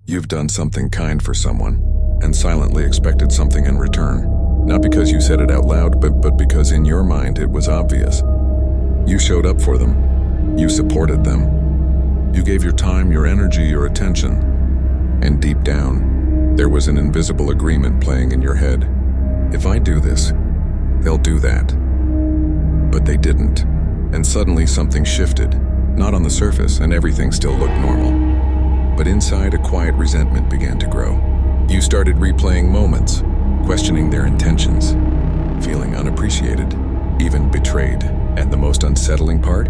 You've done something kind for someone and silently expected something in return. Not because you said it out loud, but because in your mind it was obvious. You showed up for them. You supported them. You gave your time, your energy, your attention. And deep down, there was an invisible agreement playing in your head. If I do this, they'll do that. But they didn't. And suddenly something shifted. Not on the surface, and everything still looked normal. But inside, a quiet resentment began to grow. You started replaying moments, questioning their intentions, feeling unappreciated, even betrayed. And the most unsettling part?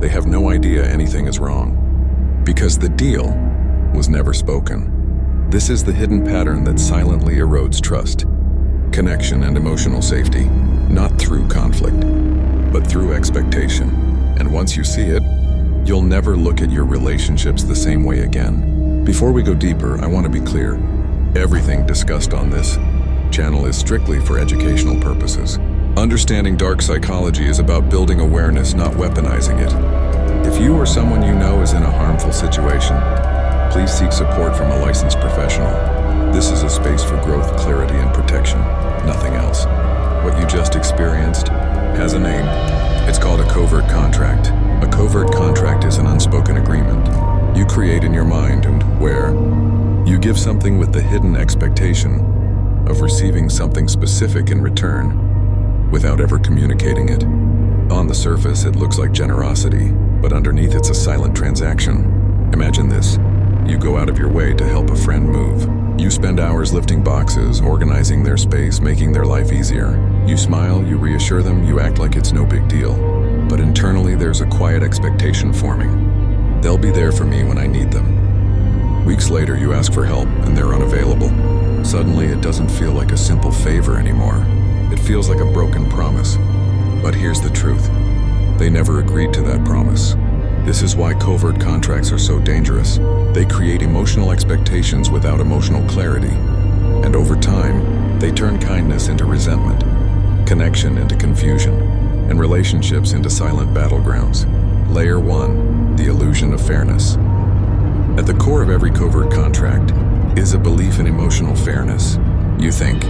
They have no idea anything is wrong. Because the deal was never spoken. This is the hidden pattern that silently erodes trust, connection, and emotional safety, not through conflict, but through expectation. And once you see it, you'll never look at your relationships the same way again. Before we go deeper, I want to be clear. Everything discussed on this channel is strictly for educational purposes. Understanding dark psychology is about building awareness, not weaponizing it. If you or someone you know is in a harmful situation, please seek support from a licensed professional. This is a space for growth, clarity, and protection, nothing else. What you just experienced has a name. It's called a covert contract. A covert contract is an unspoken agreement you create in your mind and where you give something with the hidden expectation of receiving something specific in return without ever communicating it. On the surface, it looks like generosity, but underneath it's a silent transaction. Imagine this. You go out of your way to help a friend move. You spend hours lifting boxes, organizing their space, making their life easier. You smile, you reassure them, you act like it's no big deal. But internally, there's a quiet expectation forming. They'll be there for me when I need them. Weeks later, you ask for help, and they're unavailable. Suddenly, it doesn't feel like a simple favor anymore. It feels like a broken promise. But here's the truth. They never agreed to that promise. This is why covert contracts are so dangerous. They create emotional expectations without emotional clarity. And over time, they turn kindness into resentment, connection into confusion, and relationships into silent battlegrounds. Layer 1, the illusion of fairness. At the core of every covert contract is a belief in emotional fairness. You think,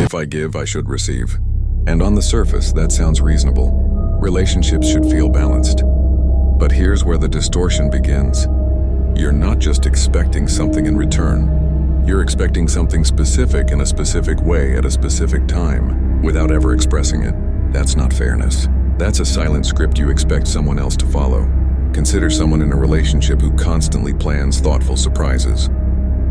if I give, I should receive. And on the surface, that sounds reasonable. Relationships should feel balanced. But here's where the distortion begins. You're not just expecting something in return. You're expecting something specific in a specific way at a specific time, without ever expressing it. That's not fairness. That's a silent script you expect someone else to follow. Consider someone in a relationship who constantly plans thoughtful surprises.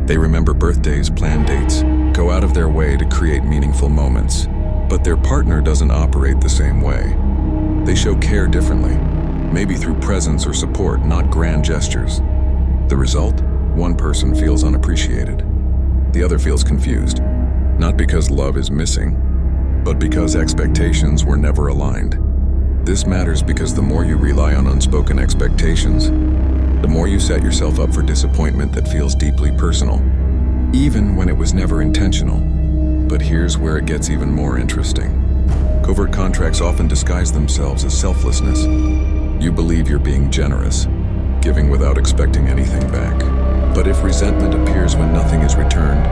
They remember birthdays, plan dates, go out of their way to create meaningful moments. But their partner doesn't operate the same way. They show care differently, maybe through presence or support, not grand gestures. The result? One person feels unappreciated. The other feels confused. Not because love is missing, but because expectations were never aligned. This matters because the more you rely on unspoken expectations, the more you set yourself up for disappointment that feels deeply personal, even when it was never intentional. But here's where it gets even more interesting. Covert contracts often disguise themselves as selflessness. You believe you're being generous, giving without expecting anything back. But if resentment appears when nothing is returned,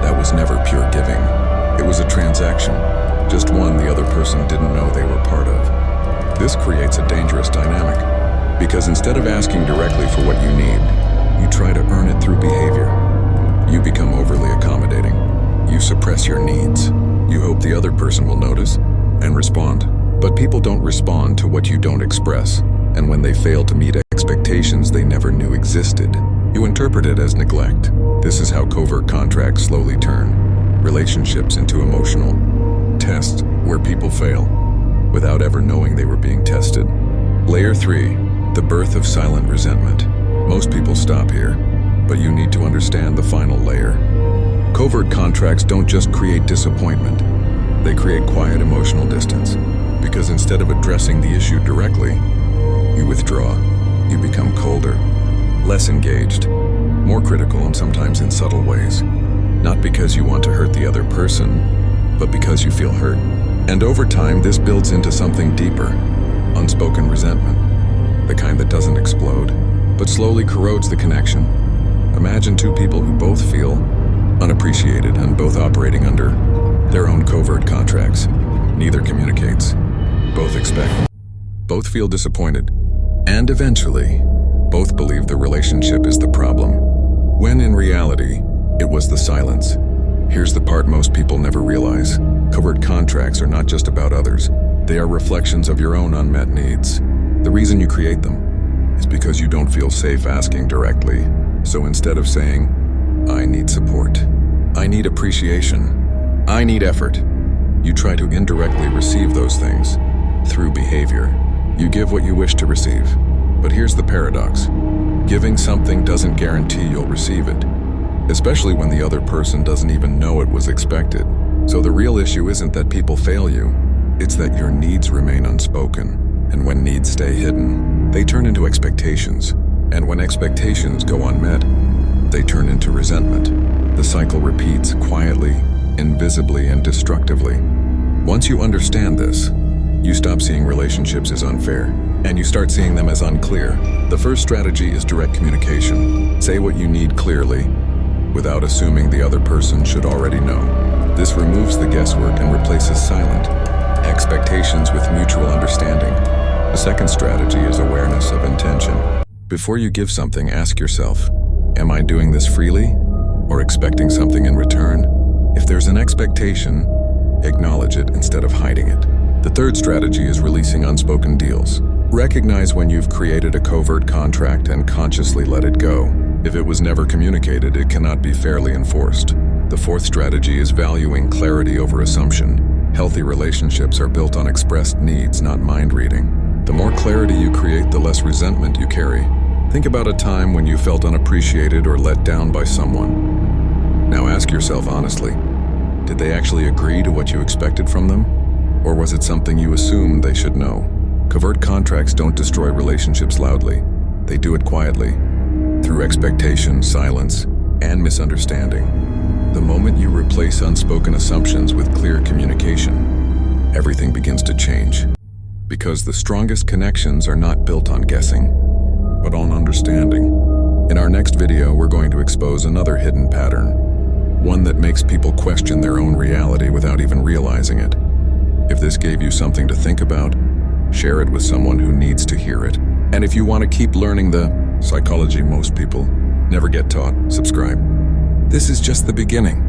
that was never pure giving. It was a transaction, just one the other person didn't know they were part of. This creates a dangerous dynamic, because instead of asking directly for what you need, you try to earn it through behavior. You become overly accommodating. You suppress your needs. You hope the other person will notice and respond. But people don't respond to what you don't express, and when they fail to meet expectations they never knew existed, you interpret it as neglect. This is how covert contracts slowly turn relationships into emotional tests where people fail without ever knowing they were being tested. Layer 3, the birth of silent resentment. Most people stop here, but you need to understand the final layer. Covert contracts don't just create disappointment, they create quiet emotional distance. Because instead of addressing the issue directly, you withdraw. You become colder, less engaged, more critical, and sometimes in subtle ways. Not because you want to hurt the other person, but because you feel hurt. And over time, this builds into something deeper, unspoken resentment, the kind that doesn't explode, but slowly corrodes the connection. Imagine two people who both feel unappreciated and both operating under their own covert contracts. Neither communicates. Both expect. Both feel disappointed. And eventually, both believe the relationship is the problem, when in reality, it was the silence. Here's the part most people never realize. Covert contracts are not just about others. They are reflections of your own unmet needs. The reason you create them is because you don't feel safe asking directly. So instead of saying, I need support, I need appreciation, I need effort, you try to indirectly receive those things through behavior. You give what you wish to receive. But here's the paradox. Giving something doesn't guarantee you'll receive it, especially when the other person doesn't even know it was expected. So the real issue isn't that people fail you, it's that your needs remain unspoken. And when needs stay hidden, they turn into expectations. And when expectations go unmet, they turn into resentment. The cycle repeats quietly, invisibly, and destructively. Once you understand this, you stop seeing relationships as unfair, and you start seeing them as unclear. The first strategy is direct communication. Say what you need clearly, without assuming the other person should already know. This removes the guesswork and replaces silent expectations with mutual understanding. The second strategy is awareness of intention. Before you give something, ask yourself, am I doing this freely or expecting something in return? If there's an expectation, acknowledge it instead of hiding it. The third strategy is releasing unspoken deals. Recognize when you've created a covert contract and consciously let it go. If it was never communicated, it cannot be fairly enforced. The fourth strategy is valuing clarity over assumption. Healthy relationships are built on expressed needs, not mind reading. The more clarity you create, the less resentment you carry. Think about a time when you felt unappreciated or let down by someone. Now ask yourself honestly, did they actually agree to what you expected from them? Or was it something you assumed they should know? Covert contracts don't destroy relationships loudly. They do it quietly, through expectation, silence, and misunderstanding. The moment you replace unspoken assumptions with clear communication, everything begins to change. Because the strongest connections are not built on guessing, but on understanding. In our next video, we're going to expose another hidden pattern, one that makes people question their own reality without even realizing it. If this gave you something to think about, share it with someone who needs to hear it. And if you want to keep learning the psychology most people never get taught, subscribe. This is just the beginning.